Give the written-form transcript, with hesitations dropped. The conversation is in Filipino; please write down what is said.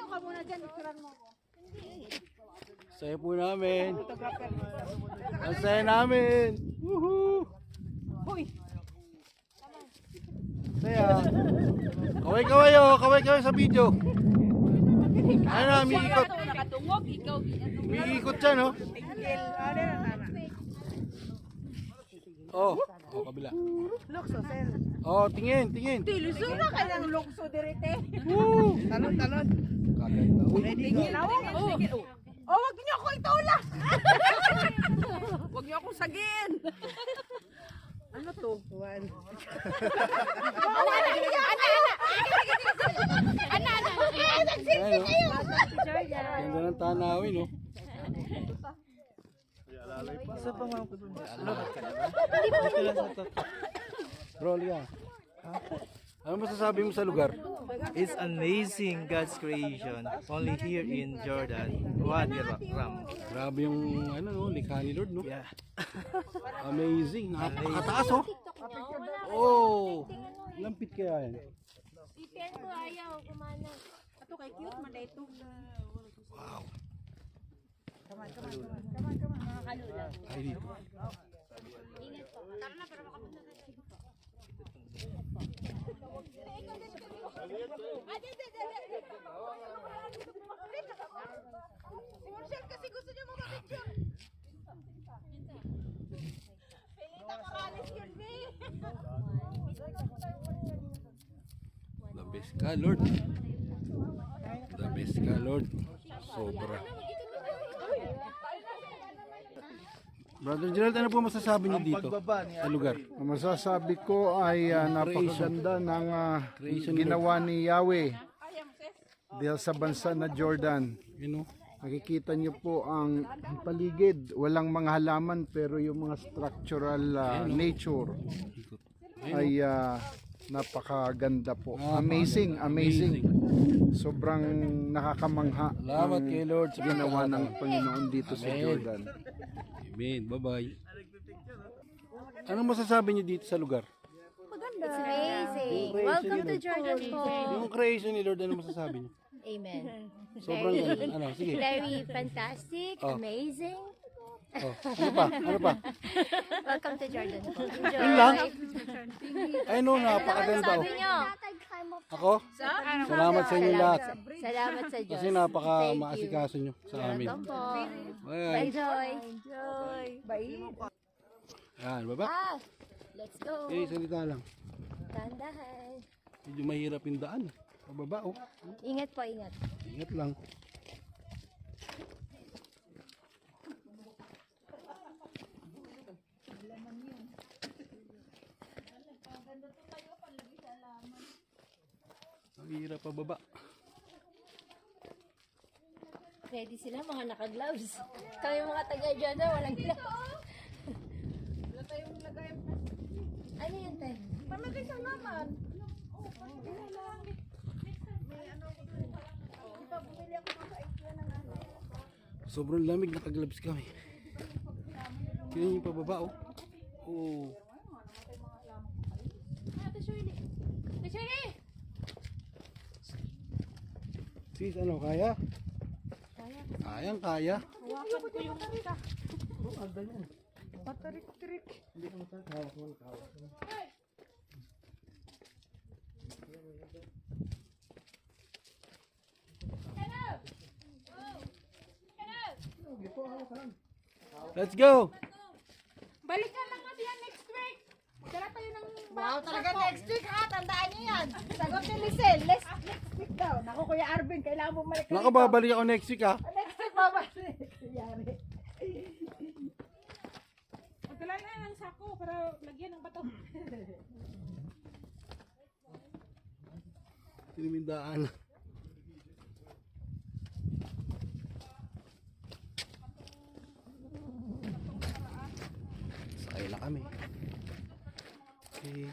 ka muna dyan, ikuran mo ko. Saya po namin. Ang saya namin. Woohoo! Hoy! Saya. Kaway-kaway oh, kaway-kaway sa video. Ano na, umiikot. Nakatungog, ikaw. Umiikot siya, no? Tingil. Ano na nana? Oh, kabila. Lukso, sir. Oh, tingin, tingin. Tiluso na kayo ng lukso direte. Woo! Talon, talon. Kaganda. Uy, Tingil na ako. Oh, wag niyo ako itula. Wag niyo akong sagin. Ano to? One. Ganda ng tanawin, no? Isa pa nga ako dun. Bro, liya. Ano masasabi mo sa lugar? It's amazing God's creation. Only here in Jordan. Wadi Ram. Grabe yung ano, no? Likha ni Lord, no? Yeah. Amazing. Napakataas, oh. Oh. Lampit kaya yan. Ipian ko ayaw, kumana. Ato kay cute man dito. Wow. Mga kalula. Ay, dito. Ingat po. Tara na, para makapunta na tayo. Si Marcel kasi gusto niya mag-picture. Pilita ko kalis yun, be. The best ka, Lord. The best ka, Lord. Sobra. Brother Gerald, ano po masasabi niyo dito sa lugar? Ang masasabi ko ay napakaganda ng ginawa ni Yahweh dahil sa bansa na Jordan. You know? Nakikita niyo po ang paligid, walang mga halaman pero yung mga structural nature ay napakaganda po. Amazing, amazing. Sobrang nakakamangha Salamat kay Lord sa ginawa ng Panginoon dito sa Jordan. Amen. Bye-bye. Anong masasabi niyo dito sa lugar? It's amazing. Welcome to Jordan po. Yung creation ni Lord, ano masasabi niyo? Amen. Sobrang ganda. Ano? Sige. Very fantastic, Oh. amazing. Oh, ano pa? Ano pa? Welcome to Jordan po. Enjoy. Yun lang? Ay no, napakaganda. Sabi Oh. nyo. Ako? Salamat sa inyo lahat. Salamat sa Diyos. Kasi napaka-maasikaso nyo sa amin. Welcome po. Bye. Bye, Joy. Yan, baba. Ah, let's go. Eh, salita lang. Tandahan. Medyo mahirap yung daan. Pababa, oh. Ingat po, ingat. Ingat lang. Ang hirap pababa. Ready sila, mga naka-gloves. Kami mga taga-Jordan, walang gloves. Wala tayong lagay. Ano yun, Tay? Pamagay sa laman. May ano, di ba bumili ako sa ikla ng ano. Sobrang lamig, naka-gloves kami. Yun yung pababa, oh. Oh. Ate Shirley! Ate Shirley! Sis, ano, kaya? Kayang kaya. Hawakan ko yung patarik-tirik. Hindi ka matatawak mo, nakawak mo. Let's go! Balikan lang natin yan next week. Tara tayo ng wow, talaga next week ha. Tandaan niyo yan. Sagot ni Lisel. Next week daw. Naku, Kuya Arvin, kailangan mo bumalik ka Naka, babalik ako next week, ha? Next week babalik. Yari. Magdala na ng sako para lagyan ng bato. Tinimindaan. Sakay na kami. Okay.